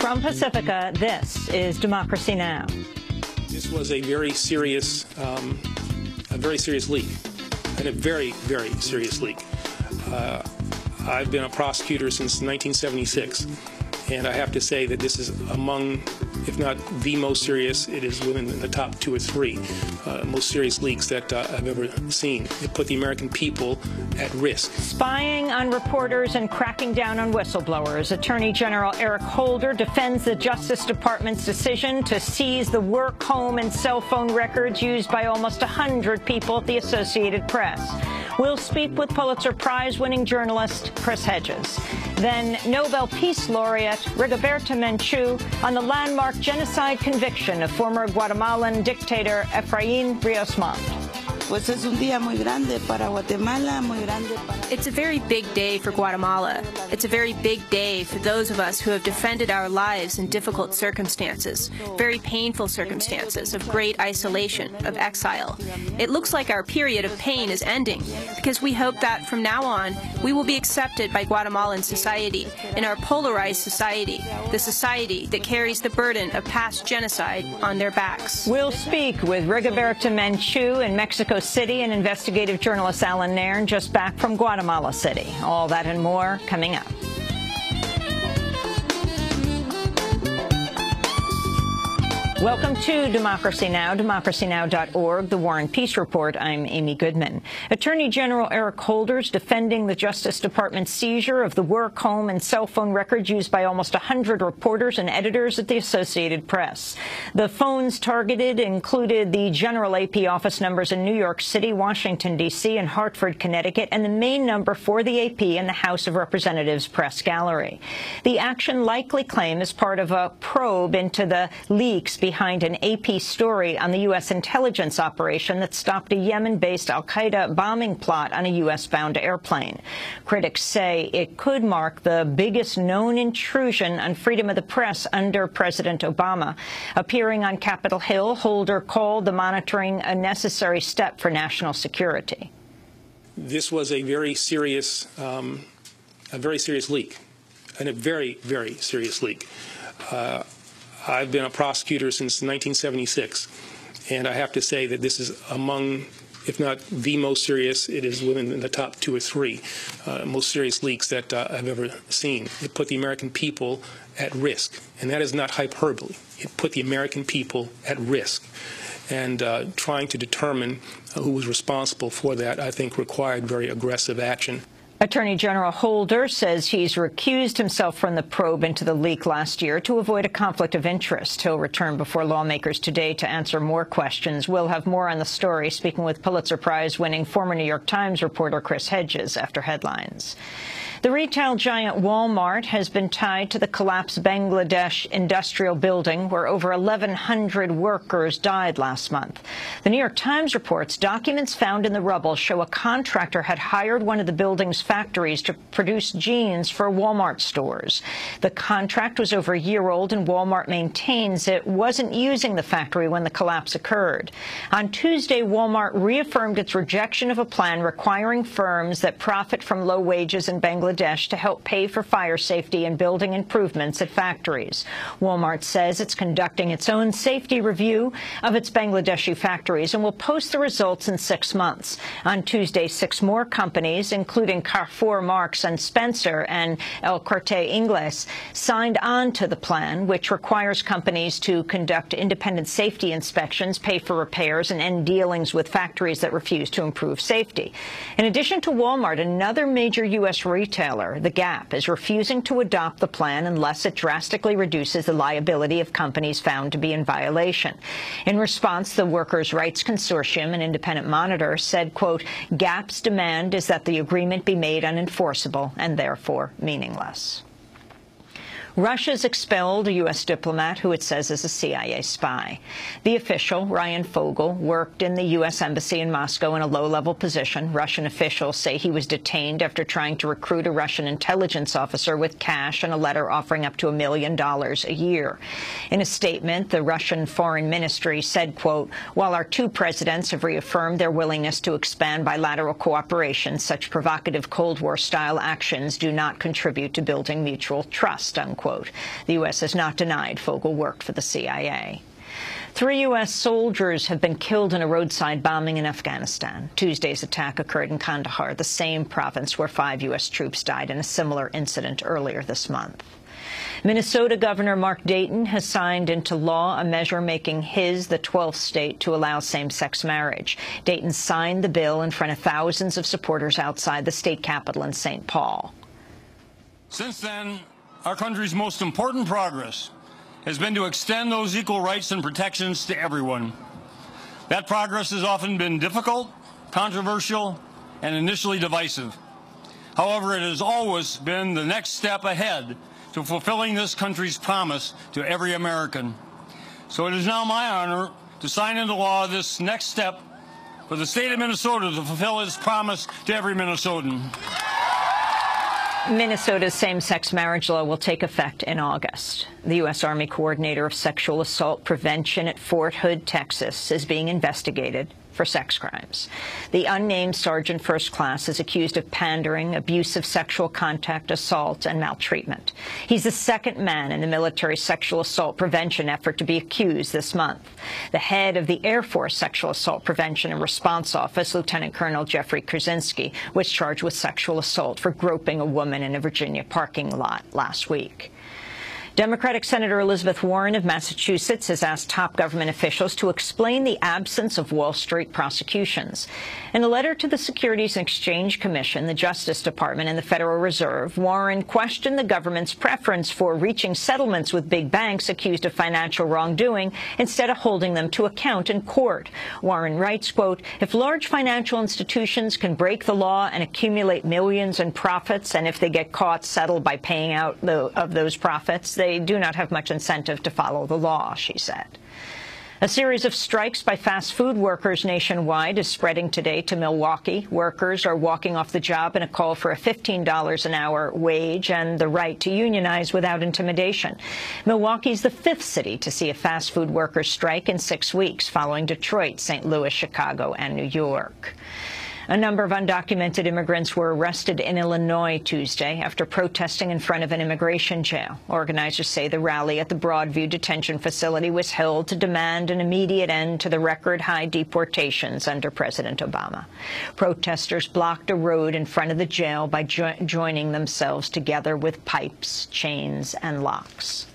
From Pacifica, this is Democracy Now! This was a very serious leak, and a very, very serious leak. I've been a prosecutor since 1976, and I have to say that this is among, if not the most serious, it is within the top 2 or 3 most serious leaks that I've ever seen. It put the American people at risk. Spying on reporters and cracking down on whistleblowers. Attorney General Eric Holder defends the Justice Department's decision to seize the work, home, and cell phone records used by almost 100 people at the Associated Press. We'll speak with Pulitzer Prize-winning journalist Chris Hedges. Then Nobel Peace Laureate Rigoberta Menchú on the landmark genocide conviction of former Guatemalan dictator Efraín Ríos Montt. Pues es un día muy grande para Guatemala, muy grande para... It's a very big day for Guatemala. It's a very big day for those of us who have defended our lives in difficult circumstances, very painful circumstances of great isolation, of exile. It looks like our period of pain is ending because we hope that from now on we will be accepted by Guatemalan society in our polarized society, the society that carries the burden of past genocide on their backs. We'll speak with Rigoberta Menchú in Mexico City and investigative journalist Alan Nairn just back from Guatemala City. All that and more coming up. Welcome to Democracy Now!, democracynow.org, The War and Peace Report. I'm Amy Goodman. Attorney General Eric Holder is defending the Justice Department's seizure of the work, home, and cell phone records used by almost 100 reporters and editors at the Associated Press. The phones targeted included the general AP office numbers in New York City, Washington, D.C., and Hartford, Connecticut, and the main number for the AP in the House of Representatives press gallery. The action likely claim is part of a probe into the leaks behind an AP story on the U.S. intelligence operation that stopped a Yemen-based al-Qaeda bombing plot on a U.S.-bound airplane. Critics say it could mark the biggest known intrusion on freedom of the press under President Obama. Appearing on Capitol Hill, Holder called the monitoring a necessary step for national security. This was a very serious leak, and a very, very serious leak. I've been a prosecutor since 1976, and I have to say that this is among, if not the most serious, it is within the top 2 or 3 most serious leaks that I've ever seen. It put the American people at risk, and that is not hyperbole. It put the American people at risk. And trying to determine who was responsible for that, I think, required very aggressive action. Attorney General Holder says he's recused himself from the probe into the leak last year to avoid a conflict of interest. He'll return before lawmakers today to answer more questions. We'll have more on the story, speaking with Pulitzer Prize-winning former New York Times reporter Chris Hedges after headlines. The retail giant Walmart has been tied to the collapsed Bangladesh industrial building where over 1,100 workers died last month. The New York Times reports documents found in the rubble show a contractor had hired one of the building's factories to produce jeans for Walmart stores. The contract was over a year old, and Walmart maintains it wasn't using the factory when the collapse occurred. On Tuesday, Walmart reaffirmed its rejection of a plan requiring firms that profit from low wages in Bangladesh to help pay for fire safety and building improvements at factories. Walmart says it's conducting its own safety review of its Bangladeshi factories and will post the results in 6 months. On Tuesday, 6 more companies, including Carrefour, Marks & Spencer and El Corte Inglés, signed on to the plan, which requires companies to conduct independent safety inspections, pay for repairs, and end dealings with factories that refuse to improve safety. In addition to Walmart, another major U.S. retailer, The Gap, is refusing to adopt the plan unless it drastically reduces the liability of companies found to be in violation. In response, the Workers' Rights Consortium, an independent monitor, said, quote, Gap's demand is that the agreement be made unenforceable and therefore meaningless. Russia's expelled a U.S. diplomat who it says is a CIA spy. The official, Ryan Fogel, worked in the U.S. Embassy in Moscow in a low-level position. Russian officials say he was detained after trying to recruit a Russian intelligence officer with cash and a letter offering up to $1 million a year. In a statement, the Russian Foreign Ministry said, quote, while our 2 presidents have reaffirmed their willingness to expand bilateral cooperation, such provocative Cold War-style actions do not contribute to building mutual trust, unquote. quote. The U.S. has not denied Fogel worked for the CIA. 3 U.S. soldiers have been killed in a roadside bombing in Afghanistan. Tuesday's attack occurred in Kandahar, the same province where 5 U.S. troops died in a similar incident earlier this month. Minnesota Governor Mark Dayton has signed into law a measure making his the 12th state to allow same-sex marriage. Dayton signed the bill in front of thousands of supporters outside the state capitol in St. Paul. Since then, our country's most important progress has been to extend those equal rights and protections to everyone. That progress has often been difficult, controversial, and initially divisive. However, it has always been the next step ahead to fulfilling this country's promise to every American. So it is now my honor to sign into law this next step for the state of Minnesota to fulfill its promise to every Minnesotan. Minnesota's same-sex marriage law will take effect in August. The U.S. Army Coordinator of Sexual Assault Prevention at Fort Hood, Texas, is being investigated for sex crimes. The unnamed Sergeant First Class is accused of pandering, abusive sexual contact, assault, and maltreatment. He's the second man in the military sexual assault prevention effort to be accused this month. The head of the Air Force Sexual Assault Prevention and Response Office, Lieutenant Colonel Jeffrey Krasinski, was charged with sexual assault for groping a woman in a Virginia parking lot last week. Democratic Senator Elizabeth Warren of Massachusetts has asked top government officials to explain the absence of Wall Street prosecutions. In a letter to the Securities and Exchange Commission, the Justice Department, and the Federal Reserve, Warren questioned the government's preference for reaching settlements with big banks accused of financial wrongdoing instead of holding them to account in court. Warren writes, quote, "If large financial institutions can break the law and accumulate millions in profits, and if they get caught settled by paying out of those profits, they do not have much incentive to follow the law," she said. A series of strikes by fast food workers nationwide is spreading today to Milwaukee. Workers are walking off the job in a call for a $15 an hour wage and the right to unionize without intimidation. Milwaukee's the 5th city to see a fast food workers strike in 6 weeks, following Detroit, St. Louis, Chicago, and New York. A number of undocumented immigrants were arrested in Illinois Tuesday after protesting in front of an immigration jail. Organizers say the rally at the Broadview detention facility was held to demand an immediate end to the record-high deportations under President Obama. Protesters blocked a road in front of the jail by joining themselves together with pipes, chains, and locks.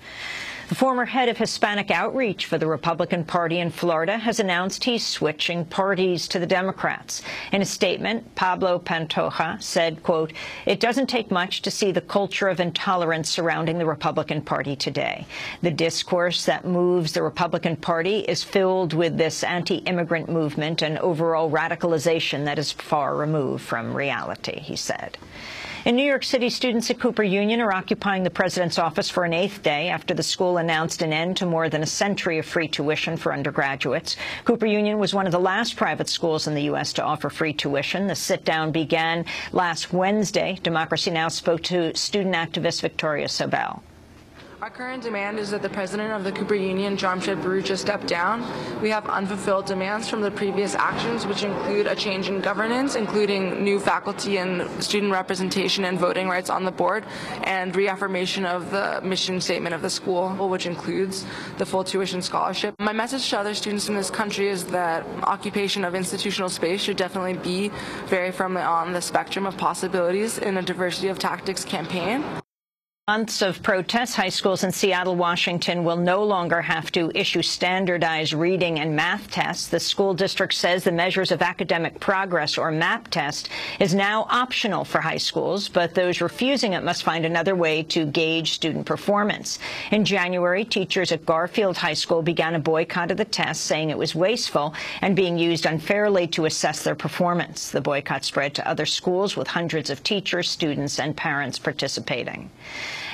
The former head of Hispanic outreach for the Republican Party in Florida has announced he's switching parties to the Democrats. In a statement, Pablo Pantoja said, quote, "It doesn't take much to see the culture of intolerance surrounding the Republican Party today. The discourse that moves the Republican Party is filled with this anti-immigrant movement and overall radicalization that is far removed from reality," he said. In New York City, students at Cooper Union are occupying the president's office for an 8th day after the school announced an end to more than a century of free tuition for undergraduates. Cooper Union was one of the last private schools in the U.S. to offer free tuition. The sit-down began last Wednesday. Democracy Now! Spoke to student activist Victoria Sobel. Our current demand is that the president of the Cooper Union, Jamshed Barucha, step down. We have unfulfilled demands from the previous actions, which include a change in governance, including new faculty and student representation and voting rights on the board, and reaffirmation of the mission statement of the school, which includes the full tuition scholarship. My message to other students in this country is that occupation of institutional space should definitely be very firmly on the spectrum of possibilities in a diversity of tactics campaign. Months of protests, high schools in Seattle, Washington will no longer have to issue standardized reading and math tests. The school district says the measures of academic progress, or MAP test, is now optional for high schools, but those refusing it must find another way to gauge student performance. In January, teachers at Garfield High School began a boycott of the test, saying it was wasteful and being used unfairly to assess their performance. The boycott spread to other schools, with hundreds of teachers, students, and parents participating.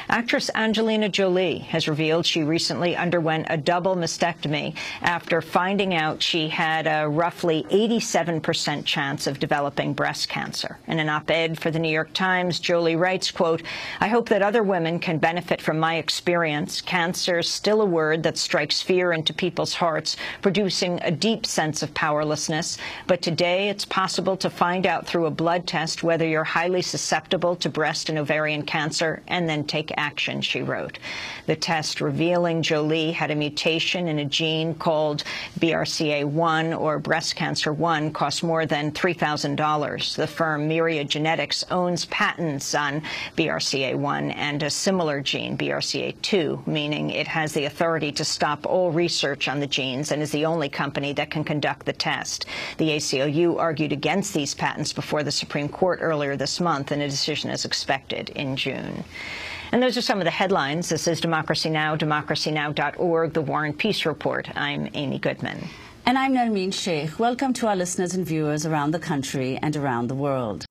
Actress Angelina Jolie has revealed she recently underwent a double mastectomy after finding out she had a roughly 87% chance of developing breast cancer. In an op-ed for the New York Times, Jolie writes, quote, "I hope that other women can benefit from my experience. Cancer is still a word that strikes fear into people's hearts, producing a deep sense of powerlessness. But today it's possible to find out through a blood test whether you're highly susceptible to breast and ovarian cancer and then take action, she wrote. The test revealing Jolie had a mutation in a gene called BRCA1 or breast cancer 1 cost more than $3,000. The firm Myriad Genetics owns patents on BRCA1 and a similar gene, BRCA2, meaning it has the authority to stop all research on the genes and is the only company that can conduct the test. The ACLU argued against these patents before the Supreme Court earlier this month, and a decision is expected in June. And those are some of the headlines. This is Democracy Now!, democracynow.org, The War and Peace Report. I'm Amy Goodman. And I'm Nermeen Sheikh. Welcome to our listeners and viewers around the country and around the world.